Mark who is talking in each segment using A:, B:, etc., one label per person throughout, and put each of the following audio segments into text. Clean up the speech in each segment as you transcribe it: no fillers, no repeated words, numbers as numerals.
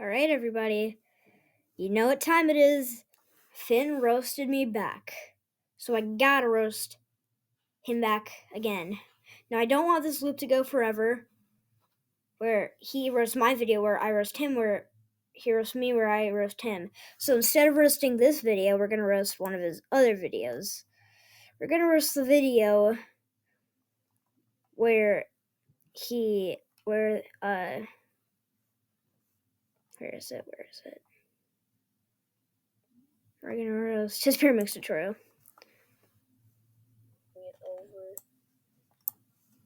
A: All right, everybody. You know what time it is. Finn roasted me back. So I gotta roast him back again. Now, I don't want this loop to go forever, where he roasts my video, where I roast him, where he roasts me, where I roast him. So instead of roasting this video, we're gonna roast one of his other videos. We're gonna roast the video where where is it? We're gonna roast his pyramid tutorial.
B: Over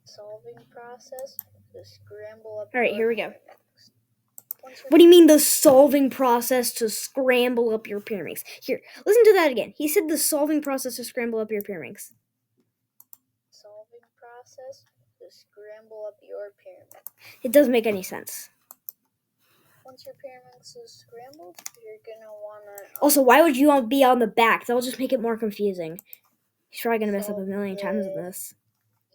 B: solving process to scramble up.
A: All right, here we go.
B: Pyramids.
A: What do you mean the solving process to scramble up your pyramids? Here, listen to that again. He said the solving process to scramble up your pyramids.
B: Solving process to scramble up your pyramid.
A: It doesn't make any sense.
B: Once your pyramids is scrambled, you're gonna wanna.
A: Also, why would you be on the back? That'll just make it more confusing. He's probably gonna mess up a million times with this.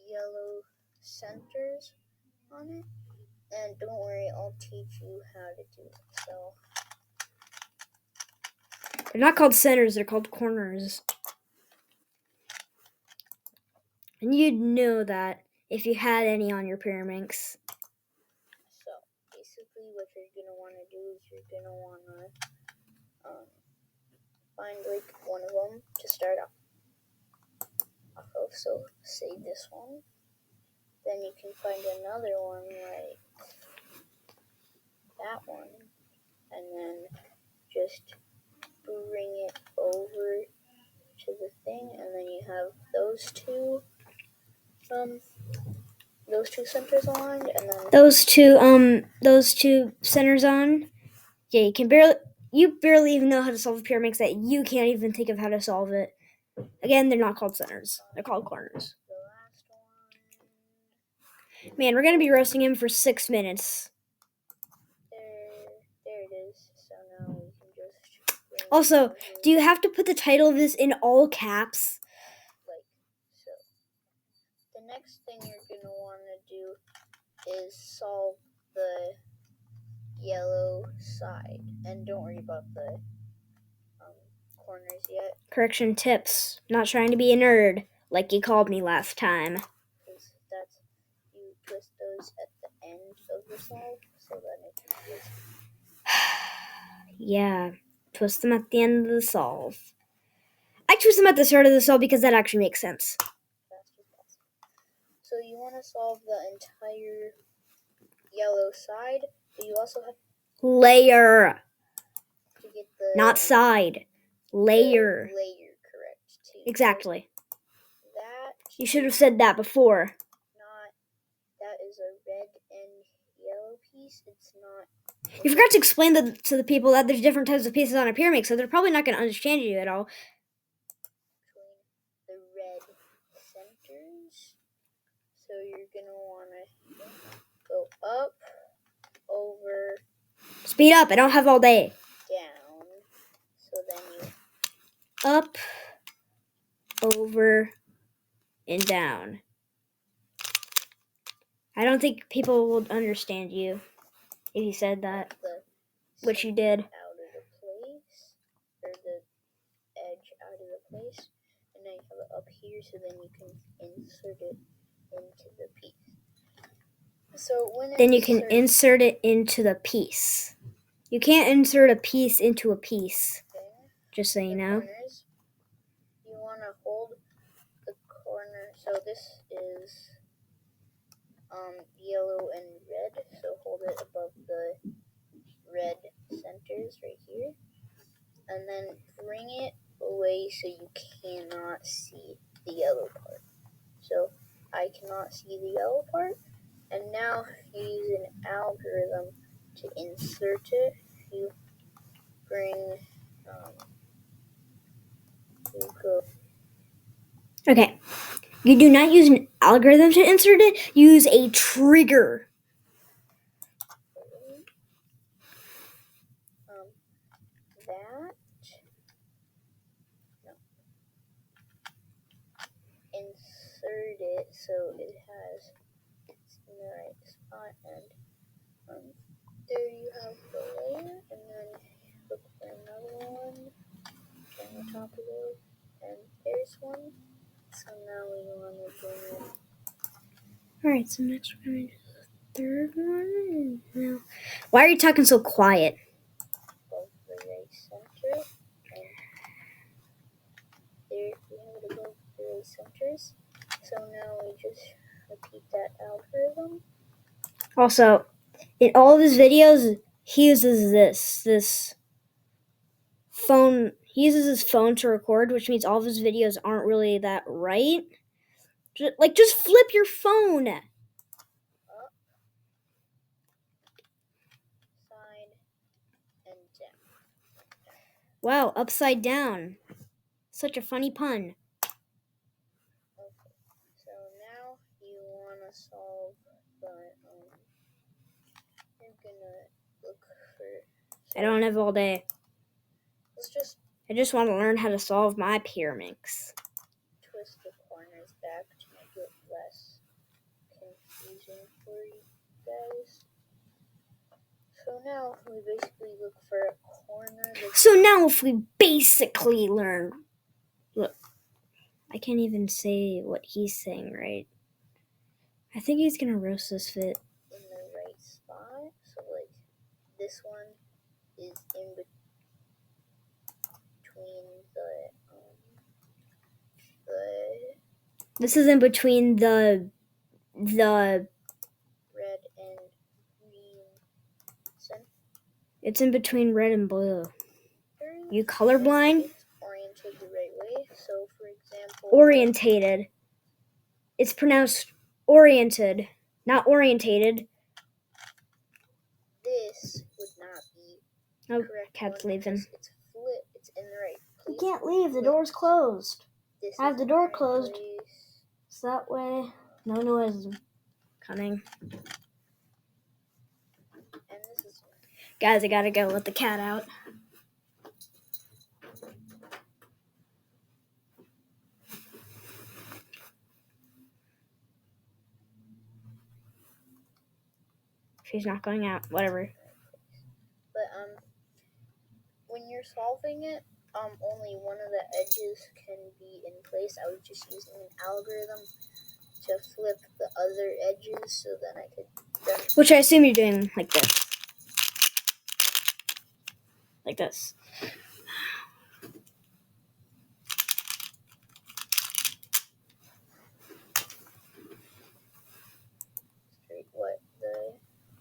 B: Yellow centers on it, and don't worry, I'll teach you how to do it. So
A: They're not called centers, they're called corners. And you'd know that if you had any on your pyramids.
B: So basically, what you're gonna want to do is you're gonna want to find like one of them to start off of. So say this one. Then you can find another one like that one, and then just bring it over to the thing, and then you have those two centers aligned, and then
A: those two centers on. Yeah, you barely even know how to solve a pyramid that you can't even think of how to solve it. Again, they're not called centers. They're called corners.
B: the last one.
A: Man, we're going to be roasting him for 6 minutes.
B: There it is. So now we can just...
A: Also, do you have to put the title of this in all caps?
B: Like so. The next thing you're going to want to do is solve the yellow side. And don't worry about the corners yet.
A: Correction tips. Not trying to be a nerd, like you called me last time.
B: That's, you twist those at the end of the solve, so that it is.
A: Yeah, twist them at the end of the solve. I twist them at the start of the solve because that actually makes sense.
B: So you want to solve the entire yellow side, but you also have
A: layer
B: to get the...
A: Not side. Layer.
B: Layer, correct.
A: Exactly.
B: That...
A: You should have said that before.
B: That is a red and yellow piece. It's not...
A: You forgot to explain to the people that there's different types of pieces on a pyramid, so they're probably not going to understand you at all.
B: The red centers. So you're going to want to go up, over...
A: Speed up. I don't have all day.
B: Down. So then you...
A: Up, over, and down. I don't think people will understand you if you said that, which you did.
B: Out of the place, or the edge out of the place, and then you have it up here, so then you can insert it into the piece. So
A: then you can insert it into the piece. You can't insert a piece into a piece. Okay. Just so you know.
B: Corners, you want to hold the corner. So this is yellow and red. So hold it above the red centers right here, and then bring it away so you cannot see the yellow part. So I cannot see the yellow part, and now you use an algorithm to insert it. You bring you go.
A: Okay. You do not use an algorithm to insert it. You use a trigger.
B: Insert it so it has it's in the right spot, and there you have the layer. one. So now we want to bring it.
A: Alright, so next we're going to do the third one. No. Why are you talking so quiet?
B: Above the right center. And there we have it above the right centers. So now we just repeat that algorithm.
A: Also, in all of his videos, he uses this phone. He uses his phone to record, which means all of his videos aren't really that right. Just flip your phone.
B: Up, side, and down.
A: Wow, upside down. Such a funny pun.
B: Okay, so now you want to solve the, you're gonna look for.
A: I don't have all day. I just want to learn how to solve my Pyraminx.
B: Twist the corners back to make it less confusing for you guys. So now we basically look for a corner.
A: So now if we basically learn... Look, I can't even say what he's saying right. I think he's going to roast this fit.
B: In the right spot. So like this one is in between the
A: This is in between the
B: red and green center.
A: It's in between red and blue. You colorblind?
B: It's oriented the right way. So for example,
A: orientated. It's pronounced oriented, not orientated.
B: This would not be
A: Oh,
B: correct.
A: Cat's leaving.
B: It's flipped. It's in the right place.
A: You can't leave. The door's closed.
B: This
A: I have the door closed.
B: Place.
A: So that way, no noise is coming.
B: And this is.
A: Guys, I gotta go let the cat out. She's not going out. Whatever.
B: But when you're solving it, only one of the edges can be in place. I was just using an algorithm to flip the other edges so then I could.
A: Which I assume you're doing like this. Like this.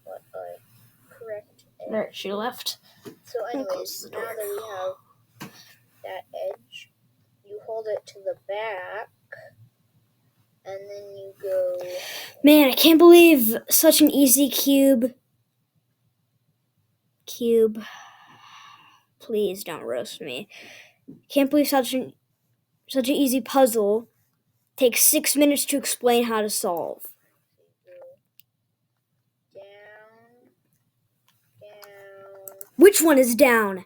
B: What correct edge.
A: There, she left.
B: So anyways, now that we have that edge, you hold it to the back, and then you go.
A: Man, I can't believe such an easy cube. Please don't roast me. Can't believe such an easy puzzle takes 6 minutes to explain how to solve.
B: Down.
A: Which one is down?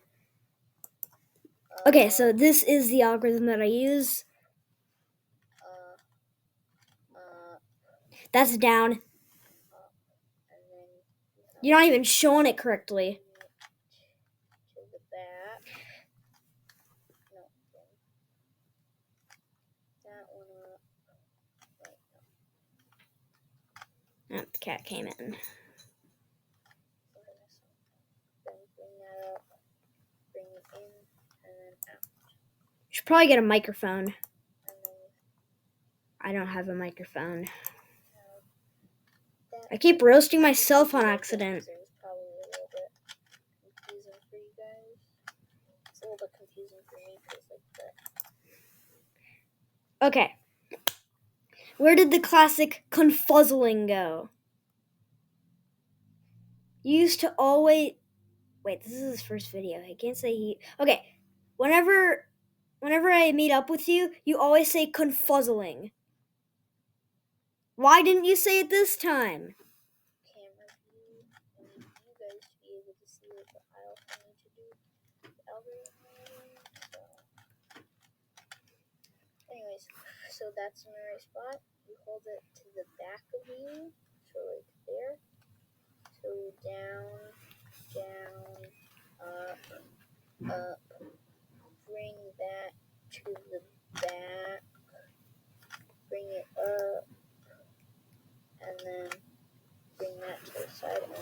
A: Okay, so this is the algorithm that I use. That's down. You're not even showing it correctly.
B: To the back. No. That one up. Wait, no.
A: Oh, the cat came in.
B: Then bring that up. Bring it in. And then out.
A: You should probably get a microphone.
B: And then
A: I don't have a microphone. I keep roasting myself on accident.
B: It was probably a little bit confusing for you guys. It's a little bit confusing for me because like that.
A: Okay. Where did the classic confuzzling go? You used to always... Wait, this is his first video. I can't say he... Okay. Whenever I meet up with you, you always say confuzzling. Why didn't you say it this time?
B: Camera view. I need you guys to be able to see what the aisle for me to do the algorithm. Anyways, so that's in the right spot. You hold it to the back of you, so like there. So down, up. Bring that to the back.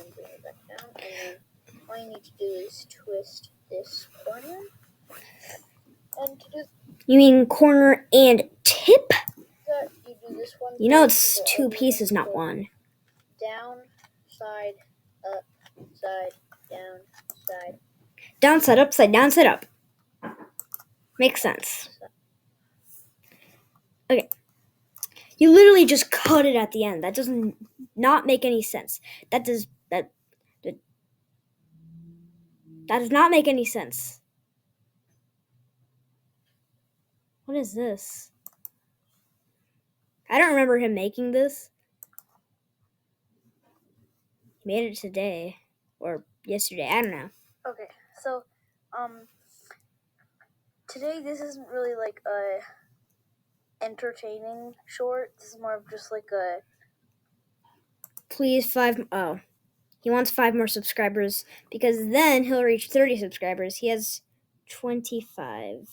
B: then bring it back down, and then all you need to do is twist this corner. And to do
A: You mean corner and tip?
B: that, you do this one.
A: You know
B: first,
A: it's
B: the
A: two
B: other
A: pieces,
B: one
A: not
B: goes
A: one.
B: down, side, up, side, down, side.
A: Down, side, upside down, side up. Makes sense. Okay. You literally just cut it at the end. That doesn't not make any sense. That does not make any sense. What is this? I don't remember him making this. He made it today or yesterday. I don't know.
B: Okay, so today this isn't really like a entertaining short. This is more of just like a
A: Please 5. Oh, he wants 5 more subscribers because then he'll reach 30 subscribers. He has 25.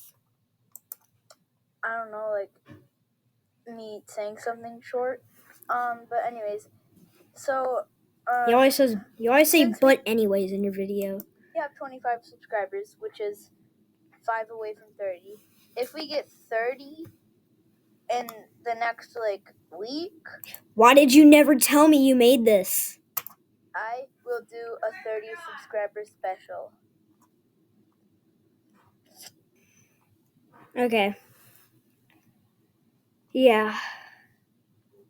B: I don't know, like me saying something short. But anyways, so
A: You always say
B: since
A: but anyways in your video.
B: we have 25 subscribers, which is 5 away from 30. If we get 30 in the next like week,
A: Why did you never tell me you made this?
B: I will do a 30 subscriber special.
A: Okay. Yeah.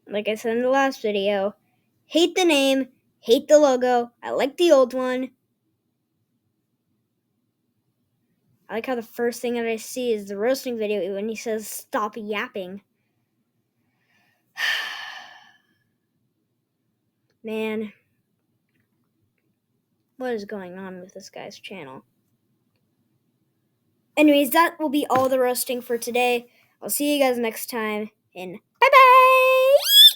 A: Like I said in the last video, hate the name, hate the logo. I like the old one. I like how the first thing that I see is the roasting video when he says stop yapping. Man, what is going on with this guy's channel? Anyways, that will be all the roasting for today. I'll see you guys next time in